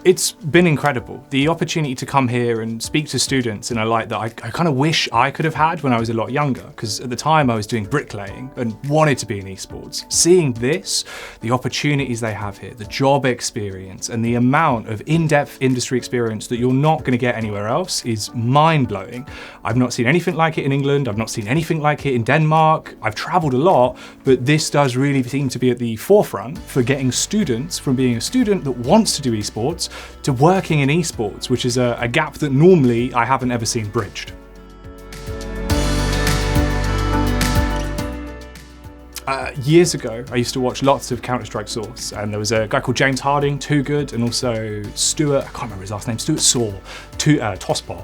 It's been incredible. The opportunity to come here and speak to students in a light that I kind of wish I could have had when I was a lot younger, because at the time I was doing bricklaying and wanted to be in esports. Seeing this, the opportunities they have here, the job experience and the amount of in-depth industry experience that you're not going to get anywhere else is mind-blowing. I've not seen anything like it in England, I've not seen anything like it in Denmark. I've travelled a lot, but this does really seem to be at the forefront for getting students from being a student that wants to do esports to working in esports, which is a gap that normally I haven't ever seen bridged. Years ago, I used to watch lots of Counter-Strike Source, and there was a guy called James Harding, Too Good, and also Stuart, I can't remember his last name, Stuart Saw, Tosspot.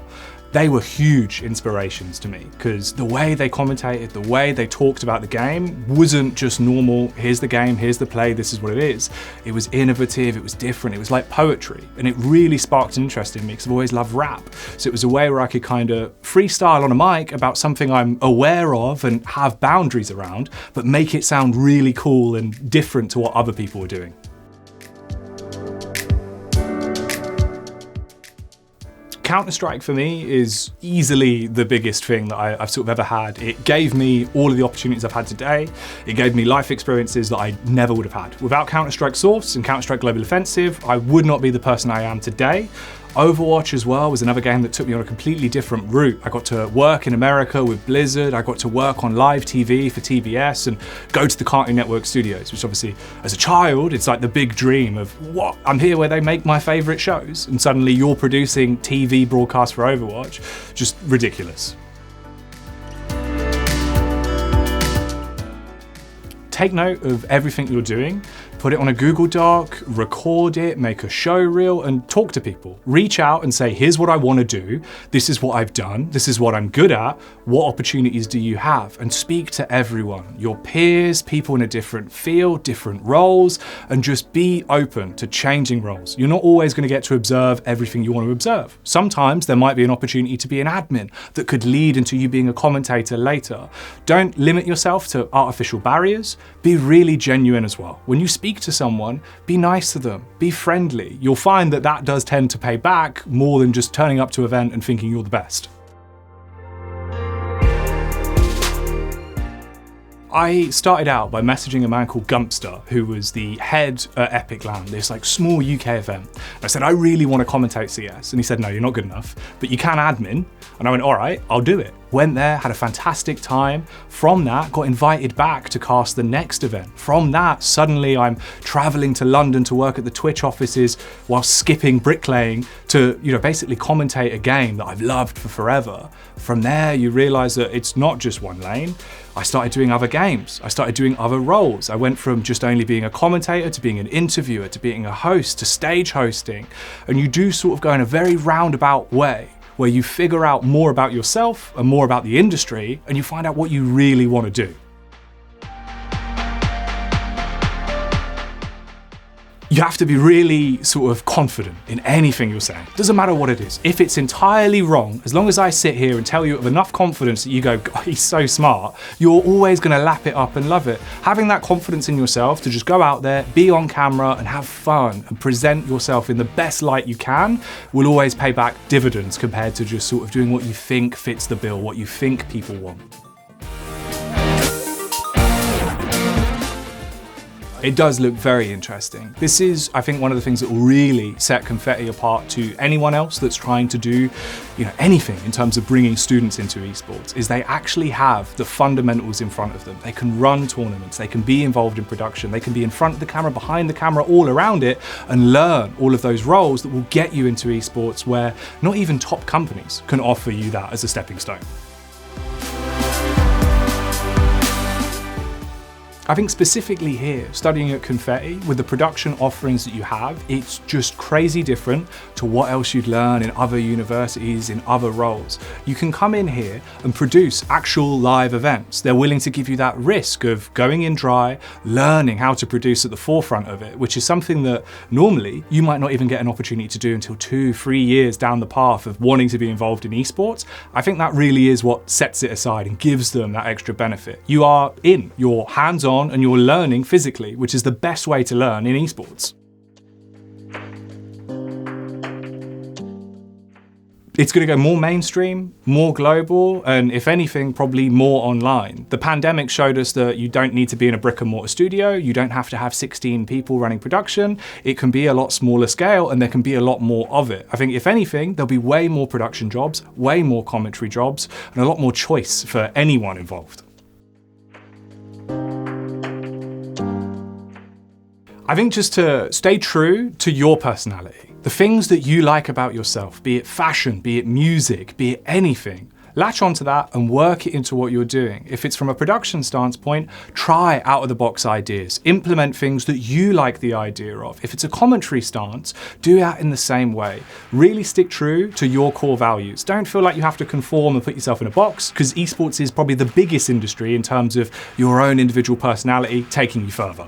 They were huge inspirations to me because the way they commentated, the way they talked about the game wasn't just normal, here's the game, here's the play, this is what it is. It was innovative, it was different, it was like poetry. And it really sparked an interest in me because I've always loved rap. So it was a way where I could kind of freestyle on a mic about something I'm aware of and have boundaries around, but make it sound really cool and different to what other people were doing. Counter-Strike for me is easily the biggest thing that I've sort of ever had. It gave me all of the opportunities I've had today. It gave me life experiences that I never would have had. Without Counter-Strike Source and Counter-Strike Global Offensive, I would not be the person I am today. Overwatch as well was another game that took me on a completely different route. I got to work in America with Blizzard, I got to work on live TV for TBS and go to the Cartoon Network studios, which obviously as a child, it's like the big dream of what? I'm here where they make my favorite shows, and suddenly you're producing TV broadcasts for Overwatch. Just ridiculous. Take note of everything you're doing, put it on a Google Doc, record it, make a show reel, and talk to people. Reach out and say, here's what I want to do, this is what I've done, this is what I'm good at, what opportunities do you have? And speak to everyone, your peers, people in a different field, different roles, and just be open to changing roles. You're not always going to get to observe everything you want to observe. Sometimes there might be an opportunity to be an admin that could lead into you being a commentator later. Don't limit yourself to artificial barriers. Be really genuine as well. When you speak to someone, be nice to them, be friendly. You'll find that that does tend to pay back more than just turning up to an event and thinking you're the best. I started out by messaging a man called Gumpster, who was the head at Epic Land, this like small UK event. I said, I really want to commentate CS. And he said, no, you're not good enough, but you can admin. And I went, all right, I'll do it. Went there, had a fantastic time. From that, got invited back to cast the next event. From that, suddenly I'm traveling to London to work at the Twitch offices while skipping bricklaying to, basically commentate a game that I've loved for forever. From there, you realize that it's not just one lane. I started doing other games. I started doing other roles. I went from just only being a commentator to being an interviewer to being a host to stage hosting. And you do sort of go in a very roundabout way where you figure out more about yourself and more about the industry, and you find out what you really want to do. You have to be really sort of confident in anything you're saying. Doesn't matter what it is. If it's entirely wrong, as long as I sit here and tell you with enough confidence that you go, God, he's so smart, you're always going to lap it up and love it. Having that confidence in yourself to just go out there, be on camera and have fun and present yourself in the best light you can will always pay back dividends compared to just sort of doing what you think fits the bill, what you think people want. It does look very interesting. This is, I think, one of the things that will really set Confetti apart to anyone else that's trying to do, anything in terms of bringing students into esports, is they actually have the fundamentals in front of them. They can run tournaments, they can be involved in production, they can be in front of the camera, behind the camera, all around it, and learn all of those roles that will get you into esports where not even top companies can offer you that as a stepping stone. I think specifically here, studying at Confetti, with the production offerings that you have, it's just crazy different to what else you'd learn in other universities, in other roles. You can come in here and produce actual live events. They're willing to give you that risk of going in dry, learning how to produce at the forefront of it, which is something that normally you might not even get an opportunity to do until 2-3 years down the path of wanting to be involved in esports. I think that really is what sets it aside and gives them that extra benefit. You are in, you're hands-on, and you're learning physically, which is the best way to learn in esports. It's going to go more mainstream, more global, and if anything, probably more online. The pandemic showed us that you don't need to be in a brick and mortar studio, you don't have to have 16 people running production, it can be a lot smaller scale and there can be a lot more of it. I think if anything, there'll be way more production jobs, way more commentary jobs, and a lot more choice for anyone involved. I think just to stay true to your personality. The things that you like about yourself, be it fashion, be it music, be it anything, latch onto that and work it into what you're doing. If it's from a production stance point, try out of the box ideas, implement things that you like the idea of. If it's a commentary stance, do that in the same way. Really stick true to your core values. Don't feel like you have to conform and put yourself in a box, because esports is probably the biggest industry in terms of your own individual personality taking you further.